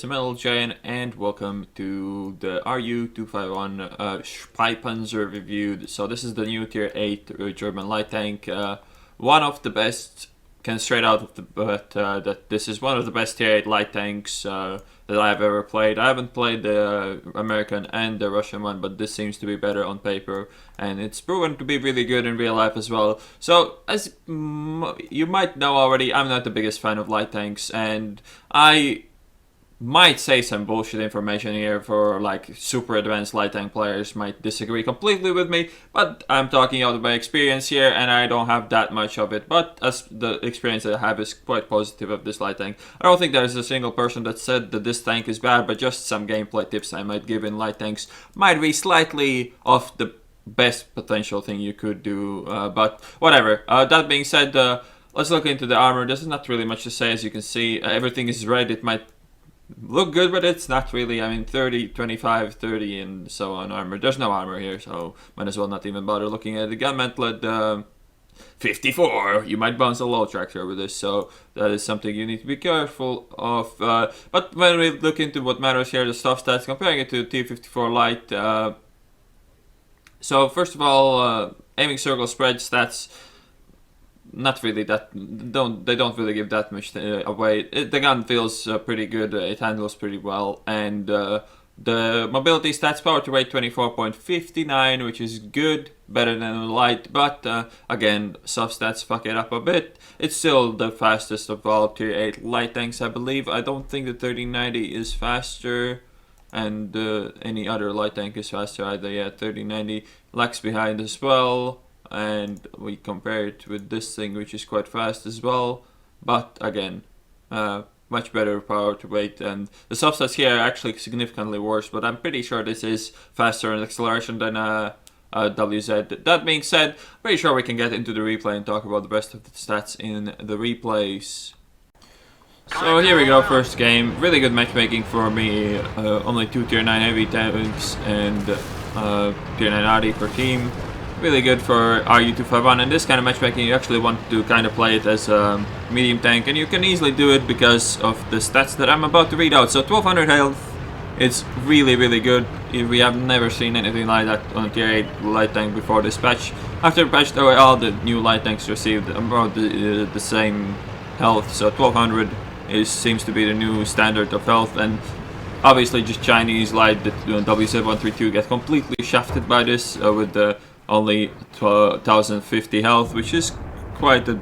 is Metal Giant, and welcome to the RU251 Spy review. So this is the new Tier 8 German light tank. One of the best, can straight out of the butt that this is one of the best Tier 8 light tanks that I've ever played. I haven't played the American and the Russian one, but this seems to be better on paper, and it's proven to be really good in real life as well. So, as you might know already, I'm not the biggest fan of light tanks, and I might say some bullshit information here for like super advanced light tank players might disagree completely with me, but I'm talking out of my experience here, and I don't have that much of it, but as the experience that I have is quite positive of this light tank. I don't think there's a single person that said that this tank is bad, but just some gameplay tips I might give in light tanks might be slightly off the best potential thing you could do, but whatever. That being said, let's look into the armor. There's not really much to say. As you can see, everything is red. It might look good, but it's not really. I mean, 30, 25, 30, and so on armor. There's no armor here, so might as well not even bother looking at the gun mantlet. 54. You might bounce a low tractor over this, so that is something you need to be careful of. But when we look into what matters here, the stuff stats, comparing it to T54 Light. So first of all, aiming circle spread stats. Not really that, they don't really give that much away. The gun feels pretty good, it handles pretty well, and the mobility stats, power to weight 24.59, which is good, better than the light, but again, soft stats fuck it up a bit. It's still the fastest of all Tier 8 light tanks, I believe. I don't think the 3090 is faster, and any other light tank is faster either. Yeah, 3090 lags behind as well. And we compare it with this thing, which is quite fast as well, but again, much better power to weight, and the soft stats here are actually significantly worse, but I'm pretty sure this is faster in acceleration than WZ. That being said, pretty sure we can get into the replay and talk about the rest of the stats in the replays. So here we go, first game. Really good matchmaking for me, only 2 Tier 9 heavy tanks and Tier 9 Audi per team. Really good for RU251, and this kind of matchmaking you actually want to kind of play it as a medium tank, and you can easily do it because of the stats that I'm about to read out. So 1200 health, it's really good. We have never seen anything like that on a Tier 8 light tank before this patch. After the patch though, all the new light tanks received about the same health, so 1200 seems to be the new standard of health, and obviously just Chinese light, the WZ132 get completely shafted by this with the only 1050 health, which is quite a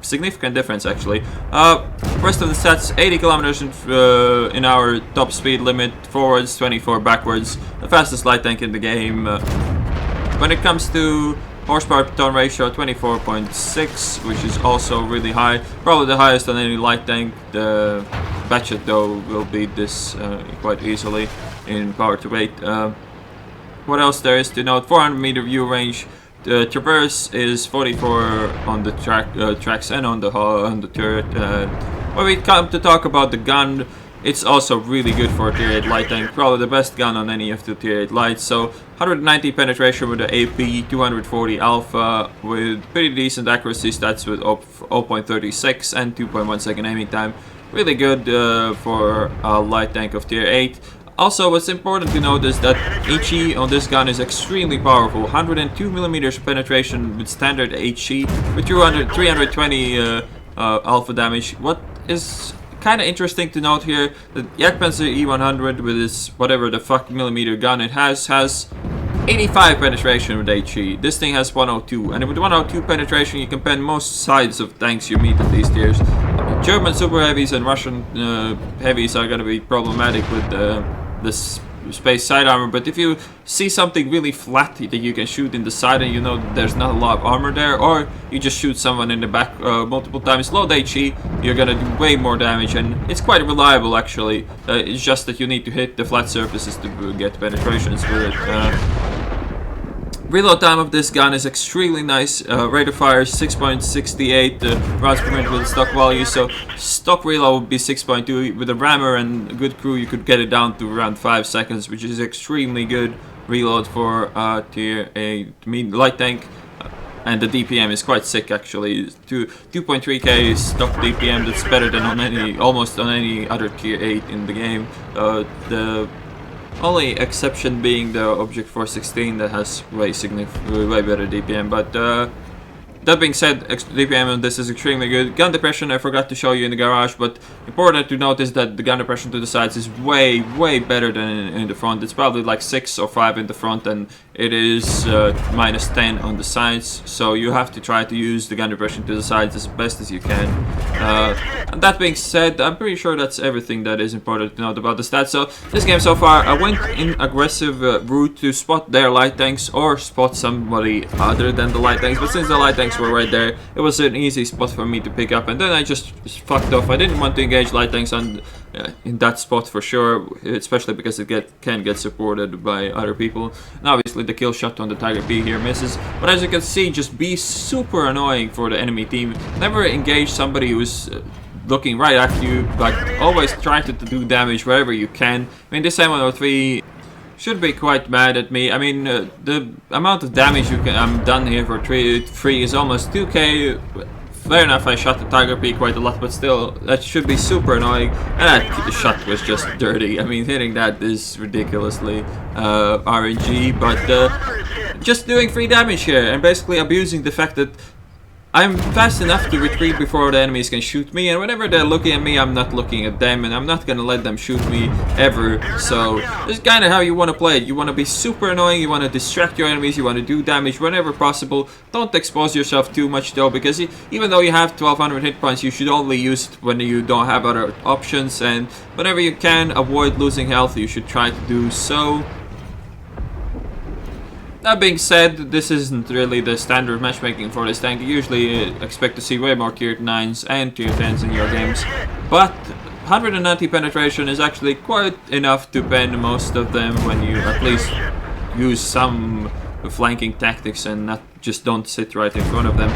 significant difference actually. Rest of the stats, 80 kilometers in our top speed limit, forwards 24 backwards, the fastest light tank in the game. When it comes to horsepower per ton ratio, 24.6, which is also really high, probably the highest on any light tank. The Batchet though will beat this quite easily in power to weight. What else there is to note? 400 meter view range. The traverse is 44 on the tracks and on the turret. When we come to talk about the gun, it's also really good for a Tier 8 light tank. Probably the best gun on any of the Tier 8 lights. So 190 penetration with the AP, 240 alpha with pretty decent accuracy stats with 0.36 and 2.1 second aiming time. Really good for a light tank of Tier 8. Also, what's important to note is that HE on this gun is extremely powerful. 102 millimeters penetration with standard HE with 320 alpha damage. What is kind of interesting to note here, the Jagdpanzer E100 with its whatever the fuck millimeter gun it has 85 penetration with HE. This thing has 102, and with 102 penetration you can pen most sides of tanks you meet at these tiers. German super heavies and Russian heavies are going to be problematic with this space side armor, but if you see something really flat that you can shoot in the side and you know there's not a lot of armor there, or you just shoot someone in the back multiple times, low HE, you're gonna do way more damage, and it's quite reliable actually. It's just that you need to hit the flat surfaces to get penetrations with it. Reload time of this gun is extremely nice. Rate of fire is 6.68 rounds per minute with stock value, so stock reload would be 6.2. With a rammer and a good crew you could get it down to around 5 seconds, which is extremely good reload for Tier 8 light tank. And the DPM is quite sick actually. 2.3k stock DPM, that's better than on almost on any other tier 8 in the game. The only exception being the Object 416 that has way better DPM, but that being said, DPM on this is extremely good. Gun depression I forgot to show you in the garage, but important to notice that the gun depression to the sides is way better than in the front. It's probably like 6 or 5 in the front, and it is minus 10 on the sides. So you have to try to use the gun depression to the sides as best as you can. And that being said, I'm pretty sure that's everything that is important to note about the stats. So this game so far, I went in aggressive route to spot their light tanks or spot somebody other than the light tanks, but since the light tanks were right there, it was an easy spot for me to pick up, and then I just fucked off. I didn't want to engage light tanks on in that spot for sure, especially because it can get supported by other people. And obviously the kill shot on the Tiger B here misses, but as you can see, just be super annoying for the enemy team. Never engage somebody who's looking right at you, but always try to do damage wherever you can. I mean, this M103 should be quite mad at me. I mean, the amount of damage I'm done here for 3 is almost 2k. Fair enough, I shot the Tiger P quite a lot, but still, that should be super annoying. And that shot was just dirty. I mean, hitting that is ridiculously RNG, but just doing free damage here and basically abusing the fact that I'm fast enough to retreat before the enemies can shoot me, and whenever they're looking at me, I'm not looking at them, and I'm not gonna let them shoot me ever. So this is kind of how you want to play it. You want to be super annoying, you want to distract your enemies, you want to do damage whenever possible. Don't expose yourself too much though, because even though you have 1200 hit points, you should only use it when you don't have other options, and whenever you can avoid losing health, you should try to do so. That being said, this isn't really the standard matchmaking for this tank. You usually expect to see way more tier 9s and tier 10s in your games, but 190 penetration is actually quite enough to pen most of them when you at least use some flanking tactics and not just don't sit right in front of them.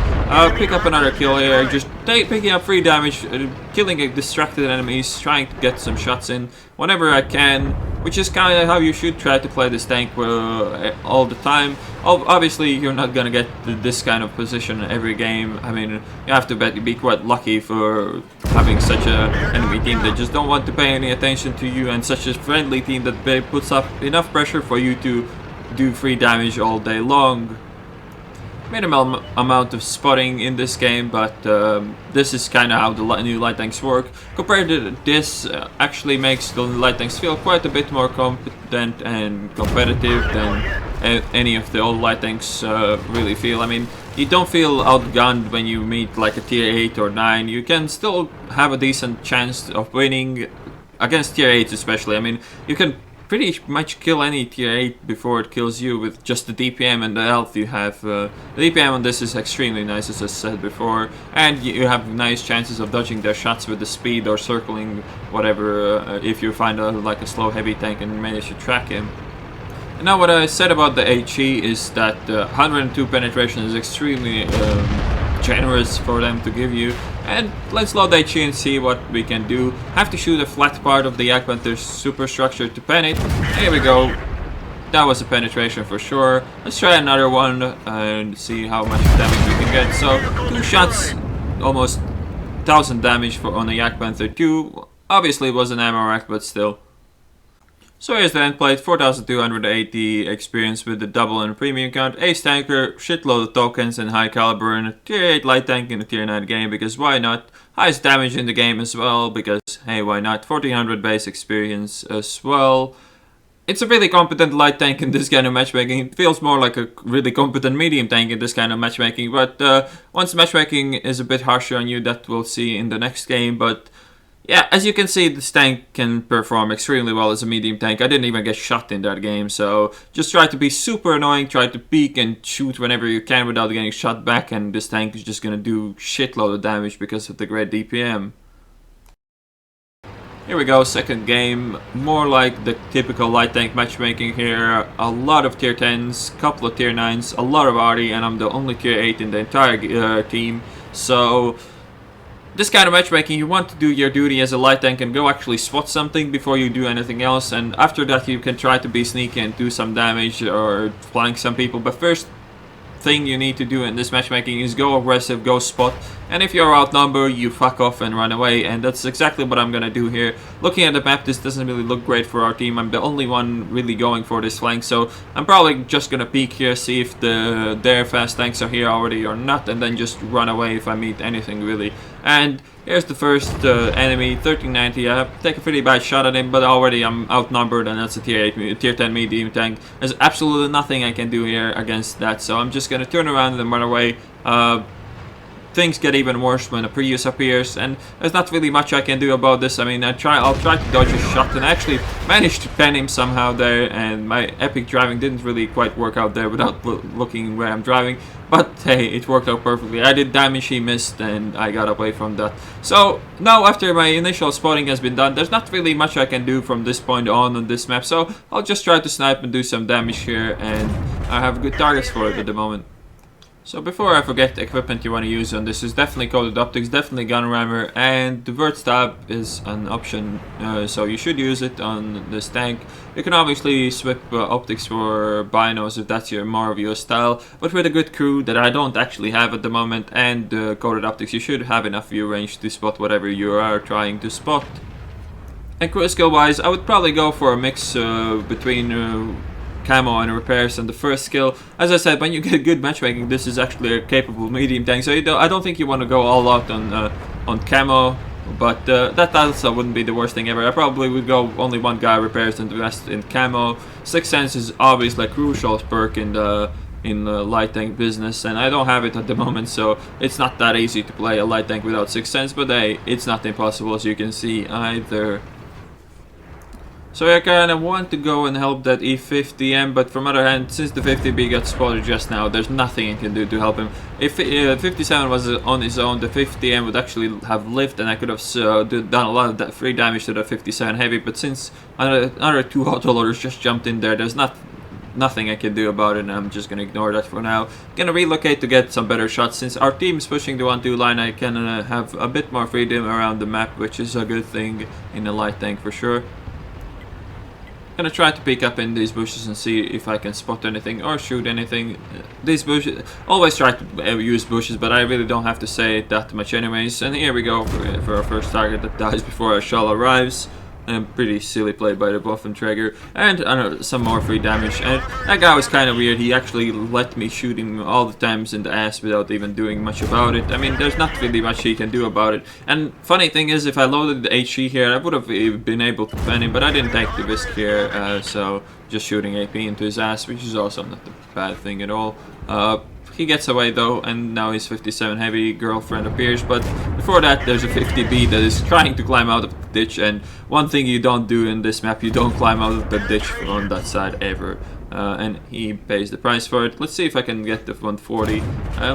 Pick up another kill here, just picking up free damage, killing distracted enemies, trying to get some shots in whenever I can, which is kind of how you should try to play this tank all the time. Obviously, you're not gonna get this kind of position every game. I mean, you have to be quite lucky for having such an enemy team that just don't want to pay any attention to you, and such a friendly team that puts up enough pressure for you to do free damage all day long. Minimal amount of spotting in this game, but this is kind of how the new light tanks work. Compared to this, actually makes the light tanks feel quite a bit more competent and competitive than any of the old light tanks really feel. I mean, you don't feel outgunned when you meet like a tier 8 or 9. You can still have a decent chance of winning against tier 8s especially. I mean, you can pretty much kill any tier 8 before it kills you with just the DPM and the health you have. The DPM on this is extremely nice, as I said before, and you have nice chances of dodging their shots with the speed or circling whatever if you find like a slow heavy tank and manage to track him. And now what I said about the HE is that 102 penetration is extremely generous for them to give you. And let's load HE and see what we can do. Have to shoot a flat part of the Jagdpanther's superstructure to pen it. Here we go. That was a penetration for sure. Let's try another one and see how much damage we can get. So 2 shots, almost 1000 damage on the Jagdpanther 2. Obviously it was an ammo rack, but still. So here's the end plate, 4280 experience with the double and premium count, ace tanker, shitload of tokens and high caliber, and a tier 8 light tank in a tier 9 game, because why not? Highest damage in the game as well, because hey, why not? 1400 base experience as well. It's a really competent light tank in this kind of matchmaking. It feels more like a really competent medium tank in this kind of matchmaking, but once matchmaking is a bit harsher on you, that we'll see in the next game. But yeah, as you can see, this tank can perform extremely well as a medium tank. I didn't even get shot in that game, so just try to be super annoying, try to peek and shoot whenever you can without getting shot back, and this tank is just gonna do shitload of damage because of the great DPM. Here we go, second game, more like the typical light tank matchmaking here. A lot of tier 10s, couple of tier 9s, a lot of Arty, and I'm the only tier 8 in the entire team, so this kind of matchmaking, you want to do your duty as a light tank and go actually spot something before you do anything else, and after that you can try to be sneaky and do some damage or flank some people, but first thing you need to do in this matchmaking is go aggressive, go spot, and if you're outnumbered, you fuck off and run away, and that's exactly what I'm gonna do here. Looking at the map, this doesn't really look great for our team. I'm the only one really going for this flank, so I'm probably just gonna peek here, see if their fast tanks are here already or not, and then just run away if I meet anything really. And here's the first enemy, 1390. I take a pretty bad shot at him, but already I'm outnumbered, and that's a tier 10 medium tank. There's absolutely nothing I can do here against that, so I'm just gonna turn around and run away. Things get even worse when a Prius appears, and there's not really much I can do about this. I mean, I'll try to dodge a shot, and I actually managed to pen him somehow there, and my epic driving didn't really quite work out there without looking where I'm driving, but hey, it worked out perfectly. I did damage, he missed, and I got away from that. So now, after my initial spotting has been done, there's not really much I can do from this point on this map, so I'll just try to snipe and do some damage here, and I have good targets for it at the moment. So before I forget, the equipment you want to use on this is definitely coated optics, definitely gun rammer, and the vert stab is an option, so you should use it on this tank. You can obviously swap optics for binos if that's more of your style, but with a good crew that I don't actually have at the moment, and coated optics, you should have enough view range to spot whatever you are trying to spot. And crew skill wise, I would probably go for a mix between camo and repairs and the first skill. As I said, when you get good matchmaking, this is actually a capable medium tank, so I don't think you want to go all out on camo, but that also wouldn't be the worst thing ever. I probably would go only one guy repairs and the rest in camo. Sixth Sense is obviously a crucial perk in the light tank business, and I don't have it at the moment, so it's not that easy to play a light tank without Sixth Sense, but hey, it's not impossible as you can see either. So I kind of want to go and help that E50M, but from other hand, since the 50B got spotted just now, there's nothing I can do to help him. If 57 was on his own, the 50M would actually have lived, and I could have done a lot of that free damage to the 57 heavy, but since another two autoloaders just jumped in there, there's nothing I can do about it, and I'm just gonna ignore that for now. Gonna relocate to get some better shots. Since our team is pushing the 1-2 line, I can have a bit more freedom around the map, which is a good thing in a light tank for sure. Gonna try to peek up in these bushes and see if I can spot anything or shoot anything. These bushes, always try to use bushes, but I really don't have to say it that much anyways. And here we go for our first target that dies before our shell arrives. Pretty silly play by the Waffenträger, and some more free damage. And that guy was kind of weird. He actually let me shoot him all the times in the ass without even doing much about it. I mean, there's not really much he can do about it. And funny thing is, if I loaded the HE here, I would have been able to pen him, but I didn't take the risk here, so just shooting AP into his ass, which is also not a bad thing at all. He gets away though, and now his 57 heavy girlfriend appears, but before that there's a 50B that is trying to climb out of the ditch, and one thing you don't do in this map, you don't climb out of the ditch on that side ever. And he pays the price for it. Let's see if I can get the 140. I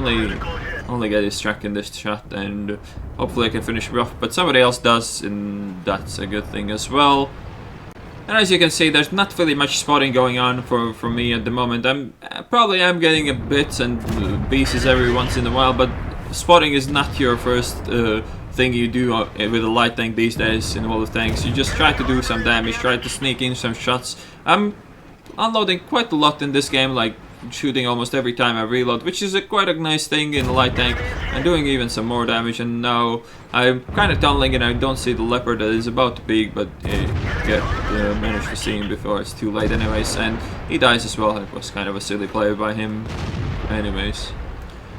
only get his track in this shot, and hopefully I can finish him off, but somebody else does, and that's a good thing as well. And as you can see, there's not really much spotting going on for me at the moment. I'm getting a bits and pieces every once in a while, but spotting is not your first thing you do with a light tank these days in all the tanks. You just try to do some damage, try to sneak in some shots. I'm unloading quite a lot in this game, like shooting almost every time I reload, which is quite a nice thing in a light tank, and doing even some more damage. And now I'm kind of tunneling and I don't see the leopard that is about to peek, but managed to see him before it's too late anyways, and he dies as well. It was kind of a silly play by him anyways.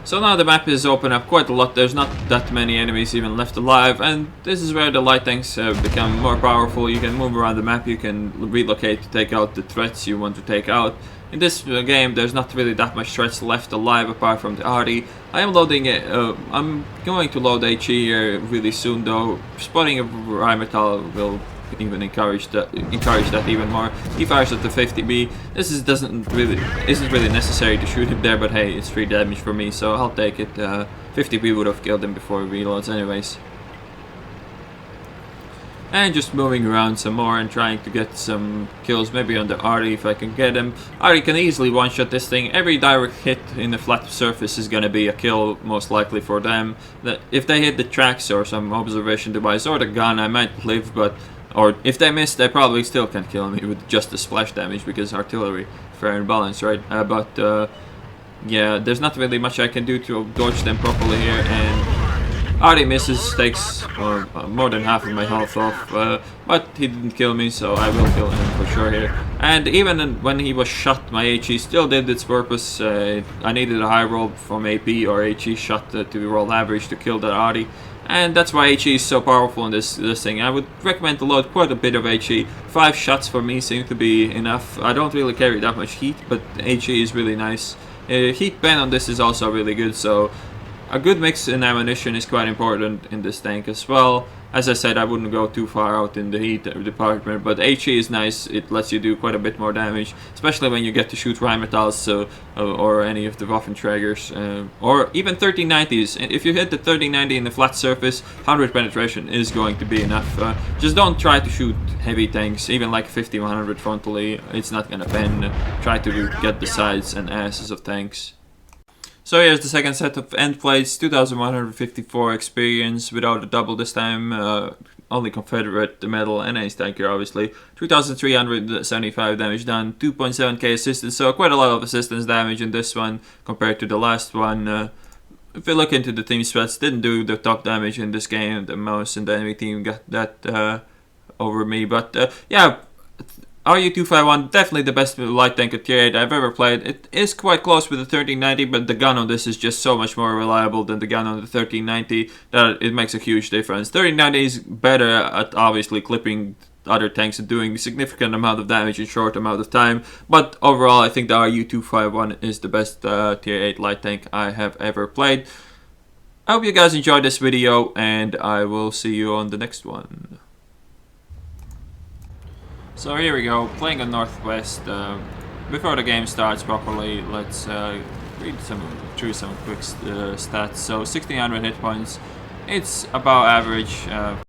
So now the map is open up quite a lot. There's not that many enemies even left alive, and this is where the light tanks become more powerful. You can move around the map, you can relocate to take out the threats you want to take out. In this game, there's not really that much threats left alive apart from the Arty. I am loading it. I'm going to load HE here really soon, though. Spotting a Rheinmetall will even encourage that even more. He fires at the 50B. This isn't really necessary to shoot him there, but hey, it's free damage for me, so I'll take it. 50B would have killed him before he reloads anyways. And just moving around some more and trying to get some kills, maybe on the Arty if I can get him. Arty can easily one-shot this thing. Every direct hit in the flat surface is gonna be a kill, most likely for them. If they hit the tracks or some observation device or the gun, I might live, or if they miss, they probably still can kill me with just the splash damage, because artillery, fair and balanced, right? yeah, there's not really much I can do to dodge them properly here, and Ari misses, takes more than half of my health off, but he didn't kill me, so I will kill him for sure here. And even when he was shot, my HE still did its purpose. I needed a high roll from AP or HE shot to roll average to kill that Ari. And that's why HE is so powerful in this thing. I would recommend to load quite a bit of HE. 5 shots for me seem to be enough. I don't really carry that much heat, but HE is really nice. Heat ban on this is also really good, so a good mix in ammunition is quite important in this tank as well. As I said, I wouldn't go too far out in the heat department, but HE is nice. It lets you do quite a bit more damage, especially when you get to shoot Rheinmetals or any of the Waffenträgers, or even 1390s. And if you hit the 1390 in the flat surface, 100 penetration is going to be enough. Just don't try to shoot heavy tanks, even like 5100 frontally. It's not gonna bend. Try to get the sides and asses of tanks. So here's the second set of end plates, 2154 experience without a double this time, only Confederate, the medal, and ace tanker obviously. 3375 damage done, 2.7k assistance, so quite a lot of assistance damage in this one compared to the last one. If you look into the team stats, didn't do the top damage in this game, the mouse and the enemy team got that over me, but yeah. RU251, definitely the best light tank at tier 8 I've ever played. It is quite close with the 1390, but the gun on this is just so much more reliable than the gun on the 1390 that it makes a huge difference. 1390 is better at obviously clipping other tanks and doing a significant amount of damage in short amount of time, but overall I think the RU251 is the best tier 8 light tank I have ever played. I hope you guys enjoyed this video, and I will see you on the next one. So here we go, playing on Northwest. Before the game starts properly, let's read through some quick stats. So 1600 hit points, it's about average.